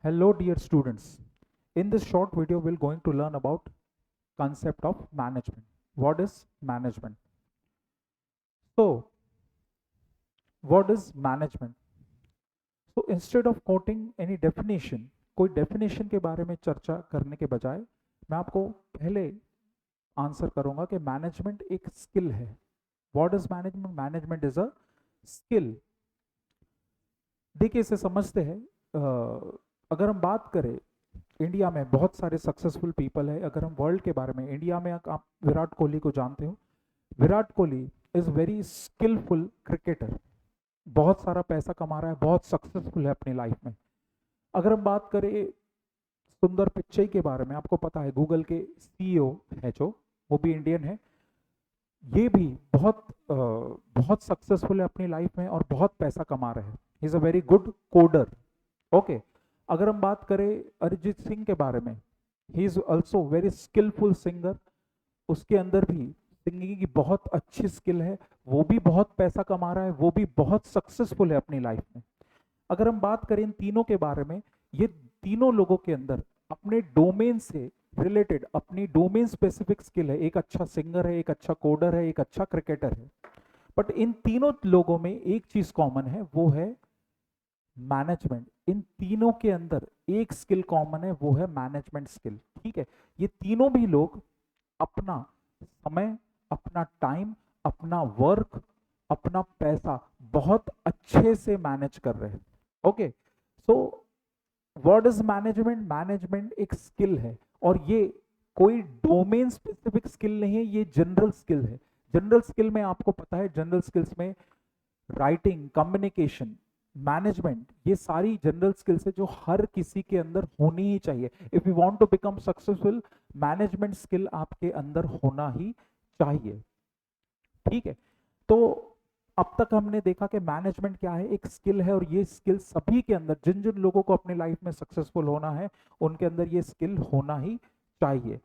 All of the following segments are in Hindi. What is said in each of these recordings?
Hello dear students. In this short video we're going to learn about concept of management. What is management? So what is management? So instead of quoting any definition, कोई definition के बारे में चर्चा करने के बजाय मैं आपको पहले आंसर करूंगा कि मैनेजमेंट एक स्किल है. What is management? Management is a skill. देखिए इसे समझते हैं. अगर हम बात करें इंडिया में बहुत सारे सक्सेसफुल पीपल है. अगर हम वर्ल्ड के बारे में, इंडिया में आप विराट कोहली को जानते हो. Virat Kohli is very skilful cricketer. बहुत सारा पैसा कमा रहा है, बहुत सक्सेसफुल है अपनी लाइफ में. अगर हम बात करें सुंदर पिच्चई के बारे में, आपको पता है गूगल के सीईओ है जो, वो भी इंडियन है. ये भी बहुत सक्सेसफुल है अपनी लाइफ में और बहुत पैसा कमा रहे हैं. He is a very good coder. Okay. अगर हम बात करें अरिजीत सिंह के बारे में, he is also very skilful singer. उसके अंदर भी सिंगिंग की बहुत अच्छी स्किल है. वो भी बहुत पैसा कमा रहा है, वो भी बहुत सक्सेसफुल है अपनी लाइफ में. अगर हम बात करें इन तीनों के बारे में, ये तीनों लोगों के अंदर अपने डोमेन से रिलेटेड अपनी डोमेन स्पेसिफिक स्किल है. एक अच्छा सिंगर है, एक अच्छा कोडर है, एक अच्छा क्रिकेटर है. बट इन तीनों लोगों में एक चीज कॉमन है, वो है मैनेजमेंट. इन तीनों के अंदर एक स्किल कॉमन है, वो है मैनेजमेंट स्किल. ठीक है. ये तीनों भी लोग अपना समय, अपना टाइम, अपना वर्क, अपना पैसा बहुत अच्छे से मैनेज कर रहे हैं. Okay. So what is management? Management एक स्किल है और ये कोई डोमेन स्पेसिफिक स्किल नहीं है, ये जनरल स्किल है. जनरल स्किल में आपको पता है, जनरल स्किल्स में राइटिंग, कम्युनिकेशन, मैनेजमेंट, ये सारी जनरल स्किल्स है जो हर किसी के अंदर होनी ही चाहिए. If you want to become successful, management skill आपके अंदर होना ही चाहिए. ठीक है. तो अब तक हमने देखा कि मैनेजमेंट क्या है, एक स्किल है. और ये स्किल सभी के अंदर, जिन जिन लोगों को अपनी लाइफ में सक्सेसफुल होना है, उनके अंदर ये स्किल होना ही चाहिए.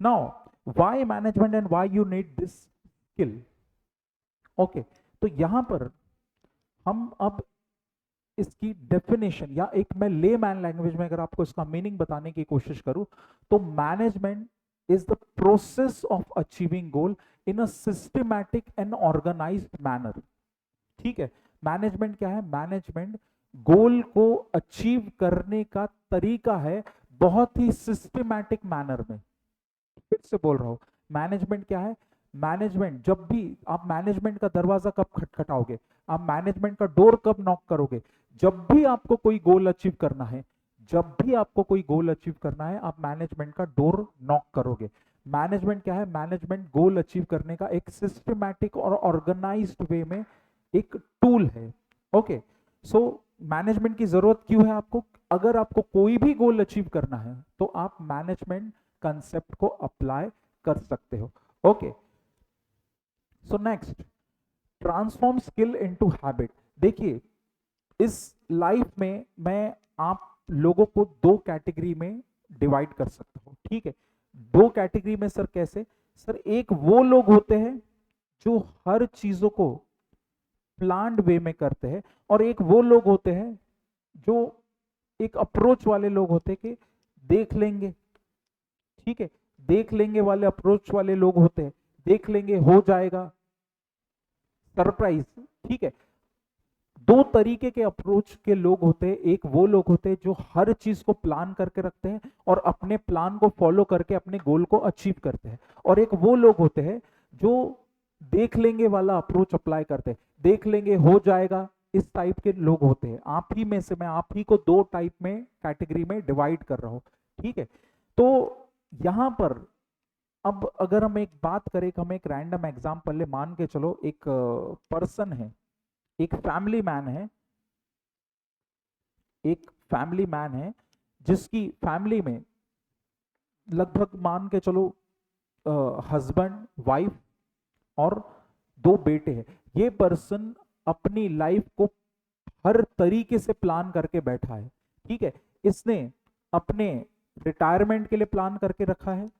Now why management and why you need this skill? Okay. तो यहां पर हम अब इसकी डेफिनेशन, या एक मैं लेमैन लैंग्वेज में अगर आपको इसका मीनिंग बताने की कोशिश करूं, तो management is the process of achieving goal in a systematic and organised manner. ठीक है. मैनेजमेंट क्या है? मैनेजमेंट गोल को अचीव करने का तरीका है बहुत ही सिस्टमैटिक मैनर में. फिर से बोल रहा हूं, मैनेजमेंट क्या है? मैनेजमेंट, जब भी आप मैनेजमेंट का दरवाजा कब खटखटाओगे, आप मैनेजमेंट का डोर कब नॉक करोगे? जब भी आपको कोई गोल अचीव करना है, जब भी आपको कोई गोल अचीव करना है, आप मैनेजमेंट का डोर नॉक करोगे. मैनेजमेंट क्या है? मैनेजमेंट गोल अचीव करने का एक सिस्टमैटिक और ऑर्गेनाइज्ड वे में एक टूल है. ओके. सो मैनेजमेंट की जरूरत क्यों है आपको? अगर आपको कोई भी गोल अचीव करना है तो आप मैनेजमेंट कंसेप्ट को अप्लाई कर सकते हो. Okay. So next, transform skill into habit. देखिए इस लाइफ में मैं आप लोगों को दो कैटेगरी में डिवाइड कर सकता हूं. ठीक है. दो कैटेगरी में सर कैसे? सर एक वो लोग होते हैं जो हर चीजों को प्लान्ड वे में करते हैं, और एक वो लोग होते हैं जो एक अप्रोच वाले लोग होते हैं कि देख लेंगे. ठीक है. देख लेंगे वाले अप्रोच वाले लोग होते हैं. देख लेंगे, हो जाएगा, सरप्राइज. ठीक है. दो तरीके के अप्रोच के लोग होते हैं. एक वो लोग होते हैं जो हर चीज को प्लान करके रखते हैं और अपने प्लान को फॉलो करके अपने गोल को अचीव करते हैं. और एक वो लोग होते हैं जो देख लेंगे वाला अप्रोच अप्लाई करते हैं. देख लेंगे, हो जाएगा, इस टाइप के लोग होते हैं. आप ही में से मैं आप ही को दो टाइप में कैटेगरी में डिवाइड कर रहा हूं. ठीक है. तो यहां पर अब अगर हम एक बात करें, हम एक रैंडम एग्जांपल ले, मान के चलो एक पर्सन है, एक फैमिली मैन है, एक फैमिली मैन है जिसकी फैमिली में लगभग मान के चलो हस्बैंड, वाइफ और दो बेटे हैं. ये पर्सन अपनी लाइफ को हर तरीके से प्लान करके बैठा है. ठीक है. इसने अपने रिटायरमेंट के लिए प्लान करके रखा है.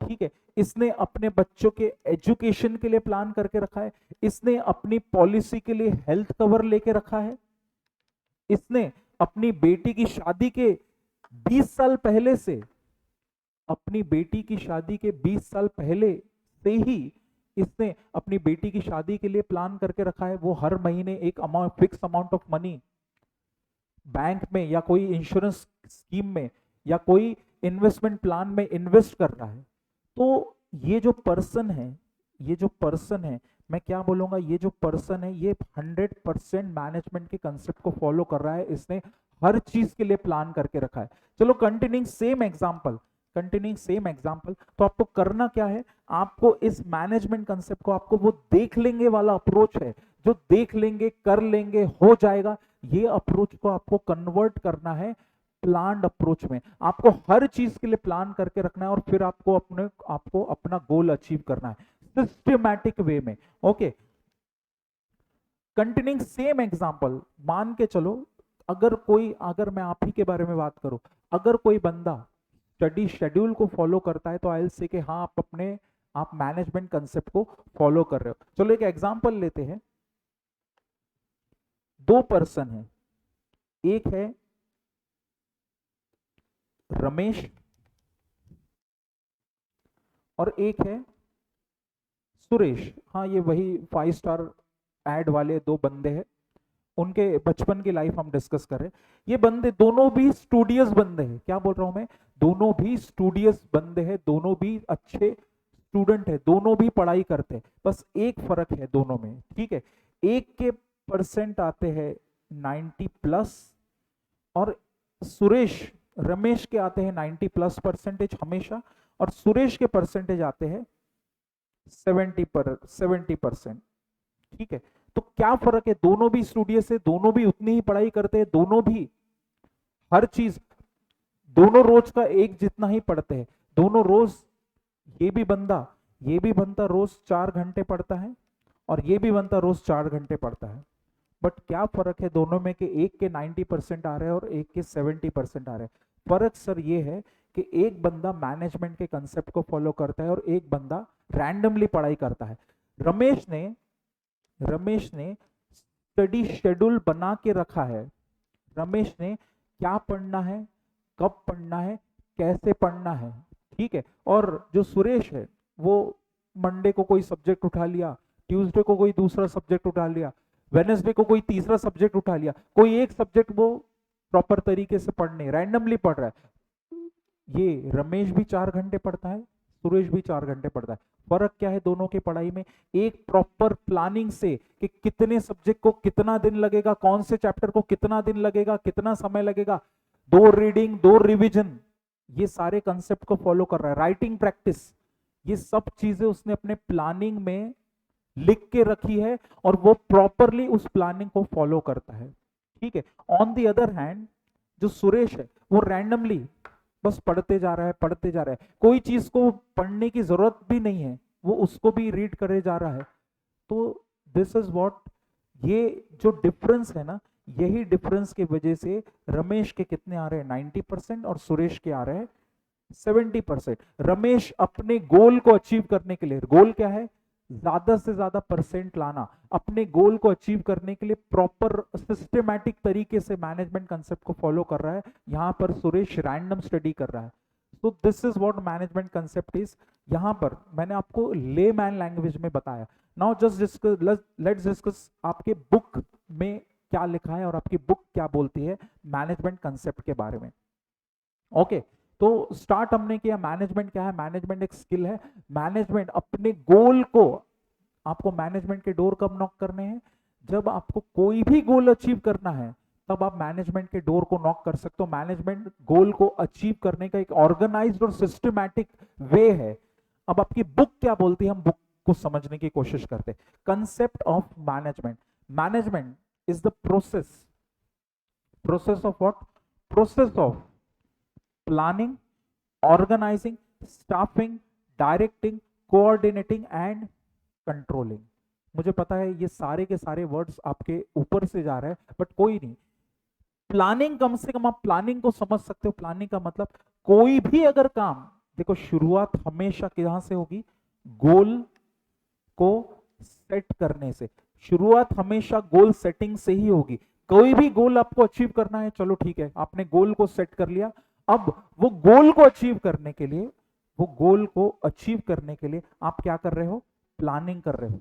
ठीक है. इसने अपने बच्चों के एजुकेशन के लिए प्लान करके रखा है. इसने अपनी पॉलिसी के लिए हेल्थ कवर लेके रखा है. इसने अपनी बेटी की शादी के 20 साल पहले से, अपनी बेटी की शादी के 20 साल पहले से ही इसने अपनी बेटी की शादी के लिए प्लान करके रखा है। वो हर महीने एक amount, fix amount of money bank में या कोई इंश्योरेंस स्कीम में या कोई इन्वेस्टमेंट प्लान में इन्वेस्ट कर रहा है। तो ये जो पर्सन है, ये जो पर्सन है, मैं क्या बोलूंगा, ये जो पर्सन है ये 100% मैनेजमेंट के कंसेप्ट को फॉलो कर रहा है। इसने हर चीज के लिए प्लान करके रखा है। चलो continuing same example, continuing same example, तो आपको करना क्या है, आपको इस मैनेजमेंट कंसेप्ट को, आपको वो देख लेंगे वाला अप्रोच है, जो देख लेंगे, कर लेंगे, हो जाएगा, ये अप्रोच को आपको कन्वर्ट करना है प्लान्ड अप्रोच में। आपको हर चीज के लिए प्लान करके रखना है और फिर आपको अपना गोल अचीव करना है सिस्टमैटिक वे में। ओके, कंटिन्यूइंग सेम एग्जांपल, मान के चलो अगर मैं आप ही के बारे में बात करूं, अगर कोई बंदा स्टडी शेड्यूल को फॉलो करता है तो आई विल से कि हाँ आप मैनेजमेंट कंसेप्ट को फॉलो कर रहे हो। चलो एक एग्जांपल लेते हैं। दो पर्सन है, एक है रमेश और एक है सुरेश। हाँ, ये वही 5 स्टार एड वाले दो बंदे हैं, उनके बचपन की लाइफ हम डिस्कस कर रहे हैं। ये बंदे दोनों भी स्टूडियस बंदे हैं। क्या बोल रहा हूं मैं, दोनों भी स्टूडियस बंदे हैं, दोनों भी अच्छे स्टूडेंट है, दोनों भी पढ़ाई करते हैं। बस एक फर्क है दोनों में, ठीक है, एक के परसेंट आते हैं 90 प्लस और रमेश के आते हैं 90 प्लस परसेंटेज हमेशा, और सुरेश के परसेंटेज आते हैं 70%। ठीक है, तो क्या फर्क है, दोनों भी स्टूडियस है, दोनों भी उतनी ही पढ़ाई करते हैं, दोनों भी हर चीज, दोनों रोज का एक जितना ही पढ़ते हैं, दोनों रोज, ये भी बंदा रोज 4 घंटे पढ़ता है और ये भी बंदा रोज 4 घंटे पढ़ता है। बट क्या फर्क है दोनों में कि एक के 90% आ रहे हैं और एक के 70% आ रहे हैं। फर्क सर ये है कि एक बंदा मैनेजमेंट के कंसेप्ट को फॉलो करता है और एक बंदा रैंडमली पढ़ाई करता है। रमेश ने स्टडी शेड्यूल बना के रखा है। रमेश ने क्या पढ़ना है, कब पढ़ना है, कैसे पढ़ना है, ठीक है। और जो सुरेश है वो मंडे को कोई सब्जेक्ट उठा लिया, ट्यूसडे को कोई दूसरा सब्जेक्ट उठा लिया, वेडनेसडे को कोई तीसरा सब्जेक्ट उठा लिया, कोई एक सब्जेक्ट वो प्रॉपर तरीके से पढ़ने रैंडमली पढ़ रहा है। ये रमेश भी 4 घंटे पढ़ता है, सुरेश भी 4 घंटे पढ़ता है। फर्क क्या है दोनों की पढ़ाई में, एक प्रॉपर प्लानिंग से कि कितने सब्जेक्ट को कितना दिन लगेगा, कौन से चैप्टर को कितना दिन लगेगा, कितना समय लगेगा, 2 रीडिंग 2 रिवीजन, ये सारे कंसेप्ट को फॉलो कर रहा है। राइटिंग प्रैक्टिस, ये सब चीजें उसने अपने प्लानिंग में लिख के रखी है और वो प्रॉपरली उस प्लानिंग को फॉलो करता है, ठीक है। ऑन द अदर हैंड जो सुरेश है वो रैंडमली बस पढ़ते जा रहा है, कोई चीज को पढ़ने की जरूरत भी नहीं है, वो उसको भी रीड करे जा रहा है। तो दिस इज व्हाट, ये जो डिफरेंस है ना, यही डिफरेंस की वजह से रमेश के कितने आ रहे हैं 90% और सुरेश के आ रहे हैं 70%। रमेश अपने गोल को अचीव करने के लिए, गोल क्या है, ज्यादा से ज्यादा परसेंट लाना, अपने गोल को अचीव करने के लिए प्रॉपर सिस्टमैटिक तरीके से मैनेजमेंट कंसेप्ट को फॉलो कर रहा है। यहां पर सुरेश रैंडम स्टडी कर रहा है। तो this is what management concept is. यहां पर मैंने आपको ले मैन लैंग्वेज में बताया। Now just discuss, let's discuss आपके बुक में क्या लिखा है और आपकी बुक क्या बोलती है मैनेजमेंट कंसेप्ट के बारे में। ओके, तो स्टार्ट हमने किया, मैनेजमेंट क्या है, मैनेजमेंट एक स्किल है। मैनेजमेंट अपने गोल को, आपको मैनेजमेंट के डोर कब नॉक करने हैं, जब आपको कोई भी गोल अचीव करना है तब आप मैनेजमेंट के डोर को नॉक कर सकते हो। मैनेजमेंट गोल को अचीव करने का एक ऑर्गेनाइज्ड और सिस्टमैटिक वे है। अब आपकी बुक क्या बोलती है, हम बुक को समझने की कोशिश करते हैं। Concept of management, management is the process of what, process of planning, organising, staffing, directing, coordinating and controlling. मुझे पता है ये सारे के सारे वर्ड्स आपके ऊपर से जा रहे हैं, बट कोई नहीं, प्लानिंग कम से कम आप प्लानिंग को समझ सकते हो। प्लानिंग का मतलब कोई भी अगर काम, देखो शुरुआत हमेशा कहां से होगी, गोल को सेट करने से। शुरुआत हमेशा गोल सेटिंग से ही होगी। कोई भी गोल आपको अचीव करना है, चलो ठीक है, आपने गोल को सेट कर लिया, अब वो गोल को अचीव करने के लिए, वो गोल को अचीव करने के लिए आप क्या कर रहे हो, प्लानिंग कर रहे हो,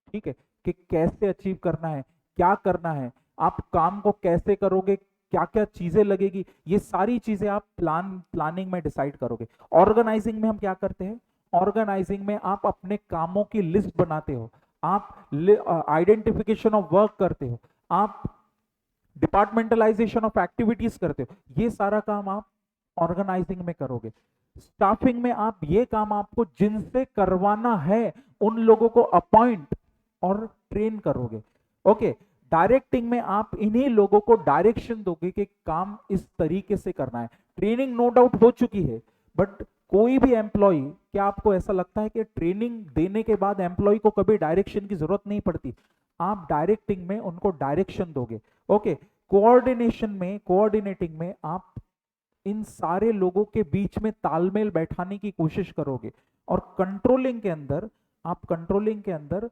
ठीक है, कि कैसे अचीव करना है, क्या करना है, आप काम को कैसे करोगे, क्या क्या चीजें लगेगी, ये सारी चीजें आप प्लानिंग में डिसाइड करोगे। ऑर्गेनाइजिंग में हम क्या करते हैं, ऑर्गेनाइजिंग में आप अपने कामों की लिस्ट बनाते हो, आप आइडेंटिफिकेशन ऑफ वर्क करते हो, आप डिपार्टमेंटलाइजेशन ऑफ एक्टिविटीज करते हो, ये सारा काम आप ऑर्गेनाइजिंग में करोगे। स्टाफिंग में आप ये काम आपको जिनसे करवाना है उन लोगों को अपॉइंट और ट्रेन करोगे। ओके, डायरेक्टिंग में आप इन्हीं लोगों को डायरेक्शन दोगे कि काम इस तरीके से करना है। ट्रेनिंग नो डाउट हो चुकी है, बट कोई भी एम्प्लॉय, क्या आपको ऐसा लगता है कि ट्रेनिंग देने के बाद एम्प्लॉय को कभी डायरेक्शन की जरूरत नहीं पड़ती? आप डायरेक्टिंग में उनको डायरेक्शन दोगे। ओके, कोऑर्डिनेशन में, कोऑर्डिनेटिंग में आप इन सारे लोगों के बीच में तालमेल बैठाने की कोशिश करोगे। और कंट्रोलिंग के अंदर, आप कंट्रोलिंग के अंदर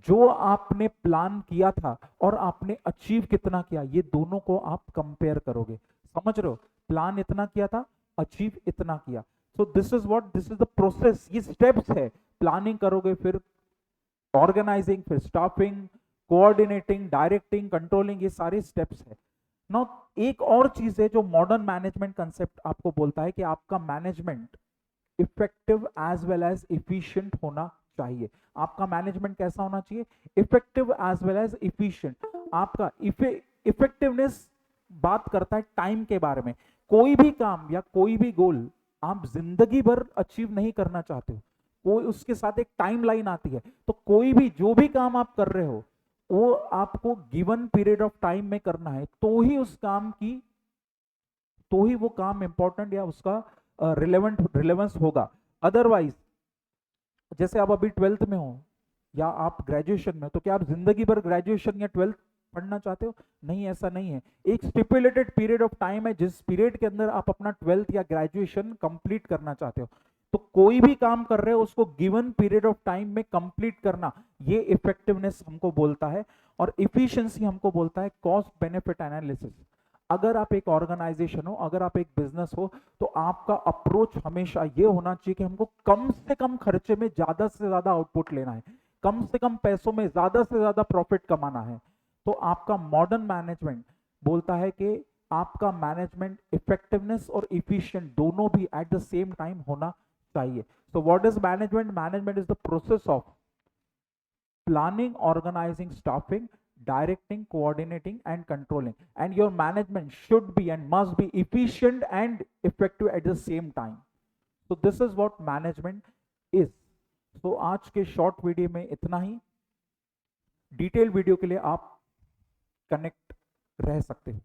जो आपने प्लान किया था और आपने अचीव कितना किया, ये दोनों को आप कंपेयर करोगे। समझ रहे हो, प्लान इतना किया था, अचीव इतना किया। So this is what, this is the process, ये स्टेप्स है। प्लानिंग करोगे, फिर ऑर्गेनाइजिंग, फिर स्टाफिंग, कोऑर्डिनेटिंग, डायरेक्टिंग, कंट्रोलिंग, ये सारे स्टेप्स है। नाउ एक और चीज है जो मॉडर्न मैनेजमेंट कंसेप्ट आपको बोलता है कि आपका management effective as well as efficient होना चाहिए। आपका मैनेजमेंट कैसा होना चाहिए, effective as well as efficient. आपका इफेक्टिवनेस बात करता है टाइम के बारे में। कोई भी काम या कोई भी गोल आप जिंदगी भर अचीव नहीं करना चाहते हो, कोई उसके साथ एक टाइम लाइन आती है। तो कोई भी जो भी काम आप कर रहे हो वो आपको गिवन पीरियड ऑफ टाइम में करना है, तो ही उस काम की, तो ही वो काम इंपॉर्टेंट या उसका रिलेवेंस होगा। अदरवाइज, जैसे आप अभी 12th में हो या आप ग्रेजुएशन में हो, तो क्या आप जिंदगी भर ग्रेजुएशन या 12th पढ़ना चाहते हो? नहीं, ऐसा नहीं है। एक स्टिपुलेटेड पीरियड ऑफ टाइम है जिस पीरियड के अंदर आप अपना 12th या ग्रेजुएशन कंप्लीट करना चाहते हो। तो कोई भी काम कर रहे हो उसको गिवन पीरियड ऑफ टाइम में कंप्लीट करना, ये इफेक्टिवनेस हमको बोलता है। और इफिशियंसी हमको बोलता है कॉस्ट बेनिफिट एनालिसिस। अगर आप एक ऑर्गेनाइजेशन हो, अगर आप एक बिजनेस हो, तो आपका अप्रोच हमेशा ये होना चाहिए कि हमको कम से कम खर्चे में ज्यादा से ज्यादा आउटपुट लेना है, कम से कम पैसों में ज्यादा से ज्यादा प्रॉफिट कमाना है। तो आपका मॉडर्न मैनेजमेंट बोलता है कि आपका मैनेजमेंट इफेक्टिवनेस और इफिशिएंट दोनों भी एट द सेम टाइम होना चाहिए। So what is management? Management is the process of planning, organizing, staffing, directing, coordinating, and controlling. And your management should be and must be efficient and effective at the same time. So this is what management is. So आज के शॉर्ट वीडियो में इतना ही। डिटेल वीडियो के लिए आप कनेक्ट रह सकते हो।